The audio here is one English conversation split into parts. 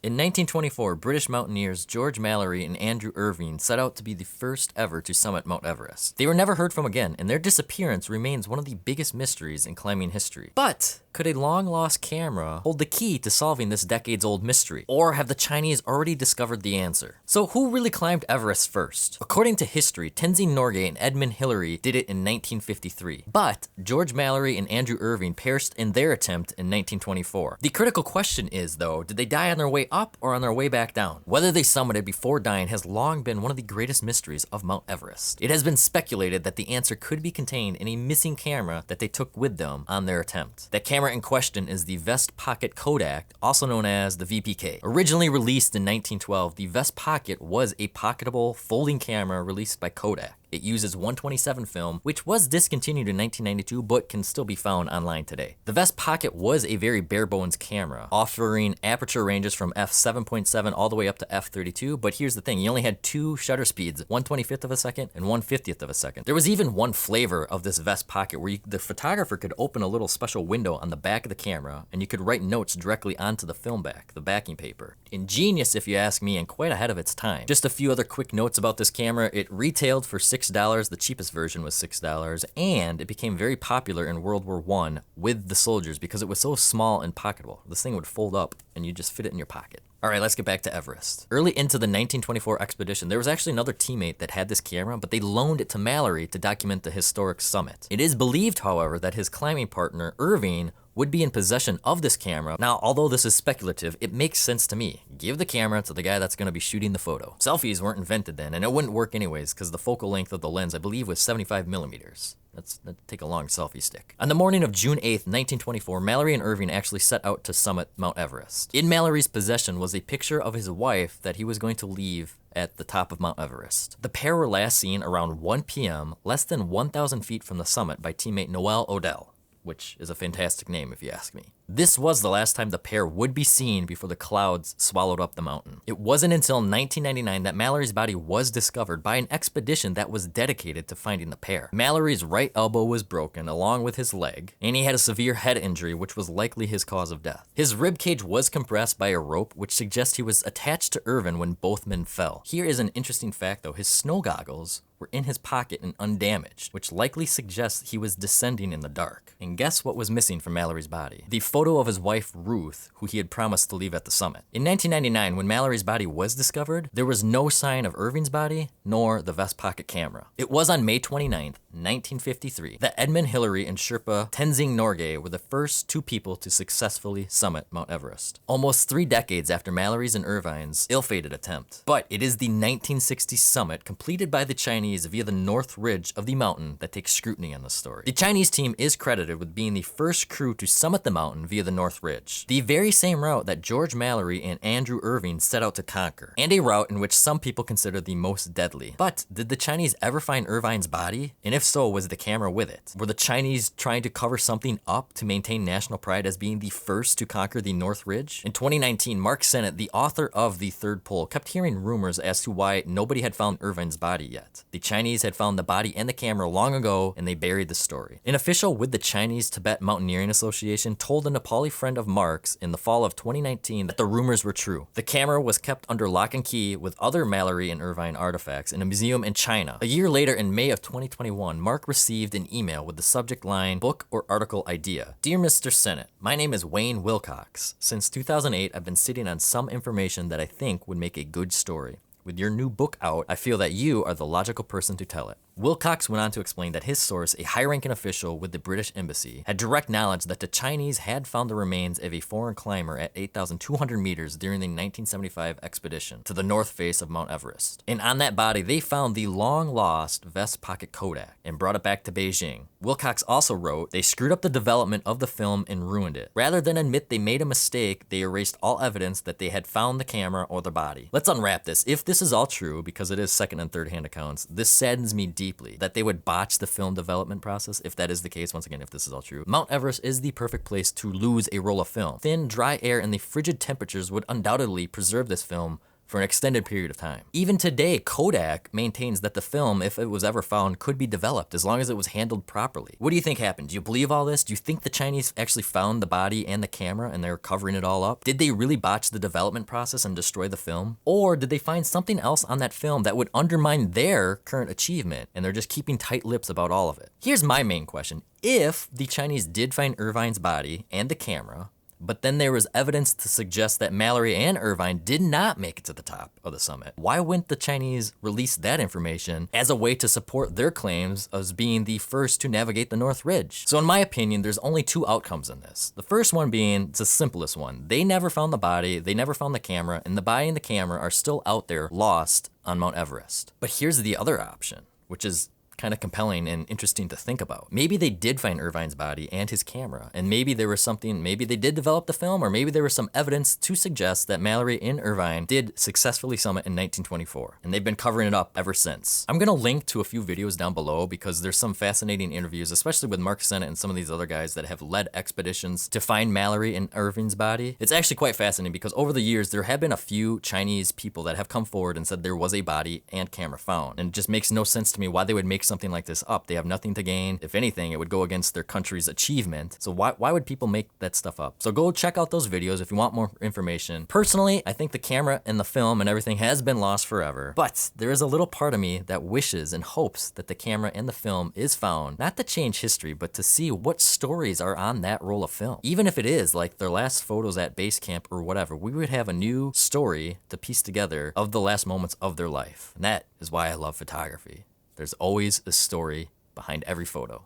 In 1924, British mountaineers George Mallory and Andrew Irvine set out to be the first ever to summit Mount Everest. They were never heard from again, and their disappearance remains one of the biggest mysteries in climbing history. But could a long-lost camera hold the key to solving this decades-old mystery? Or have the Chinese already discovered the answer? So who really climbed Everest first? According to history, Tenzing Norgay and Edmund Hilary did it in 1953. But George Mallory and Andrew Irvine perished in their attempt in 1924. The critical question is, though, did they die on their way up or on their way back down? Whether they summited before dying has long been one of the greatest mysteries of Mount Everest. It has been speculated that the answer could be contained in a missing camera that they took with them on their attempt. That camera in question is the Vest Pocket Kodak, also known as the VPK. Originally released in 1912, the Vest Pocket was a pocketable folding camera released by Kodak. It uses 127 film, which was discontinued in 1992, but can still be found online today. The Vest Pocket was a very bare bones camera, offering aperture ranges from f7.7 all the way up to f32, but here's the thing, you only had two shutter speeds, 1/25th of a second and 1/50th of a second. There was even one flavor of this Vest Pocket where the photographer could open a little special window on the back of the camera, and you could write notes directly onto the film back, the backing paper. Ingenious if you ask me, and quite ahead of its time. Just a few other quick notes about this camera. It retailed for $6, the cheapest version was $6, and it became very popular in World War I with the soldiers because it was so small and pocketable. This thing would fold up and you just fit it in your pocket. Alright, let's get back to Everest. Early into the 1924 expedition, there was actually another teammate that had this camera, but they loaned it to Mallory to document the historic summit. It is believed, however, that his climbing partner, Irvine, would be in possession of this camera. Now, although this is speculative, it makes sense to me. Give the camera to the guy that's going to be shooting the photo. Selfies weren't invented then, and it wouldn't work anyways, because the focal length of the lens, I believe, was 75 millimeters. That'd take a long selfie stick. On the morning of June 8th, 1924, Mallory and Irvine actually set out to summit Mount Everest. In Mallory's possession was a picture of his wife that he was going to leave at the top of Mount Everest. The pair were last seen around 1 p.m., less than 1,000 feet from the summit by teammate Noel Odell, which is a fantastic name if you ask me. This was the last time the pair would be seen before the clouds swallowed up the mountain. It wasn't until 1999 that Mallory's body was discovered by an expedition that was dedicated to finding the pair. Mallory's right elbow was broken along with his leg, and he had a severe head injury which was likely his cause of death. His rib cage was compressed by a rope, which suggests he was attached to Irvine when both men fell. Here is an interesting fact though, his snow goggles were in his pocket and undamaged, which likely suggests he was descending in the dark. And guess what was missing from Mallory's body? The photo of his wife, Ruth, who he had promised to leave at the summit. In 1999, when Mallory's body was discovered, there was no sign of Irvine's body, nor the Vest Pocket camera. It was on May 29th, 1953, that Edmund, Hilary, and Sherpa Tenzing Norgay were the first two people to successfully summit Mount Everest. Almost 3 decades after Mallory's and Irvine's ill-fated attempt. But it is the 1960 summit completed by the Chinese via the north ridge of the mountain that takes scrutiny on the story. The Chinese team is credited with being the first crew to summit the mountain via the north ridge, the very same route that George Mallory and Andrew Irvine set out to conquer, and a route in which some people consider the most deadly. But did the Chinese ever find Irvine's body? And if so, was the camera with it? Were the Chinese trying to cover something up to maintain national pride as being the first to conquer the north ridge? In 2019, Mark Sennett, the author of The Third Pole, kept hearing rumors as to why nobody had found Irvine's body yet. The Chinese had found the body and the camera long ago, and they buried the story. An official with the Chinese Tibet Mountaineering Association told a Nepali friend of Mark's in the fall of 2019 that the rumors were true. The camera was kept under lock and key with other Mallory and Irvine artifacts in a museum in China. A year later, in May of 2021, Mark received an email with the subject line, "Book or article idea. Dear Mr. Sennett, my name is Wayne Wilcox. Since 2008, I've been sitting on some information that I think would make a good story. With your new book out, I feel that you are the logical person to tell it." Wilcox went on to explain that his source, a high-ranking official with the British Embassy, had direct knowledge that the Chinese had found the remains of a foreign climber at 8,200 meters during the 1975 expedition to the north face of Mount Everest. And on that body, they found the long-lost Vest Pocket Kodak and brought it back to Beijing. Wilcox also wrote, "They screwed up the development of the film and ruined it. Rather than admit they made a mistake, they erased all evidence that they had found the camera or the body." Let's unwrap this. If this is all true, because it is second and third hand accounts, this saddens me deeply that they would botch the film development process. If that is the case, once again, if this is all true, Mount Everest is the perfect place to lose a roll of film. Thin, dry air and the frigid temperatures would undoubtedly preserve this film for an extended period of time. Even today, Kodak maintains that the film, if it was ever found, could be developed as long as it was handled properly. What do you think happened? Do you believe all this? Do you think the Chinese actually found the body and the camera and they're covering it all up? Did they really botch the development process and destroy the film? Or did they find something else on that film that would undermine their current achievement and they're just keeping tight lips about all of it? Here's my main question. If the Chinese did find Irvine's body and the camera, but then there was evidence to suggest that Mallory and Irvine did not make it to the top of the summit, why wouldn't the Chinese release that information as a way to support their claims as being the first to navigate the North Ridge? So in my opinion, there's only two outcomes in this. The first one being, it's the simplest one. They never found the body, they never found the camera, and the body and the camera are still out there lost on Mount Everest. But here's the other option, which is kind of compelling and interesting to think about. Maybe they did find Irvine's body and his camera, and maybe there was something, maybe they did develop the film, or maybe there was some evidence to suggest that Mallory and Irvine did successfully summit in 1924, and they've been covering it up ever since. I'm gonna link to a few videos down below because there's some fascinating interviews, especially with Mark Sennett and some of these other guys that have led expeditions to find Mallory and Irvine's body. It's actually quite fascinating because over the years, there have been a few Chinese people that have come forward and said there was a body and camera found, and it just makes no sense to me why they would make something like this up. They have nothing to gain. If anything, it would go against their country's achievement. So why would people make that stuff up? So go check out those videos if you want more information. Personally, I think the camera and the film and everything has been lost forever, but there is a little part of me that wishes and hopes that the camera and the film is found, not to change history, but to see what stories are on that roll of film. Even if it is like their last photos at base camp or whatever, we would have a new story to piece together of the last moments of their life. And that is why I love photography. There's always a story behind every photo.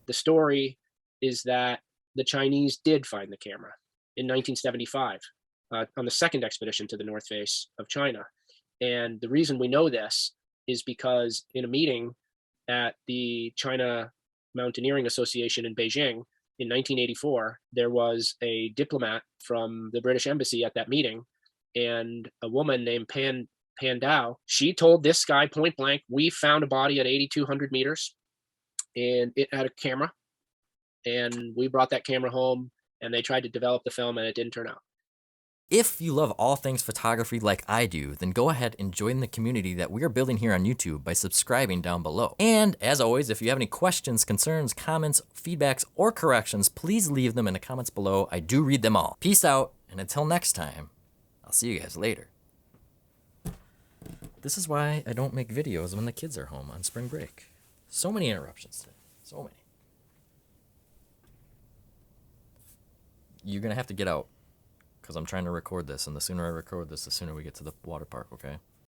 The story is that the Chinese did find the camera in 1975 on the second expedition to the North Face of China. And the reason we know this is because in a meeting at the China Mountaineering Association in Beijing in 1984, there was a diplomat from the British Embassy at that meeting, and a woman named Pandau, she told this guy point blank, we found a body at 8,200 meters and it had a camera, and we brought that camera home and they tried to develop the film and it didn't turn out. If you love all things photography like I do, then go ahead and join the community that we are building here on YouTube by subscribing down below. And as always, if you have any questions, concerns, comments, feedbacks, or corrections, please leave them in the comments below. I do read them all. Peace out, and until next time, I'll see you guys later. This is why I don't make videos when the kids are home on spring break. So many interruptions today. So many. You're going to have to get out because I'm trying to record this, and the sooner I record this, the sooner we get to the water park, okay?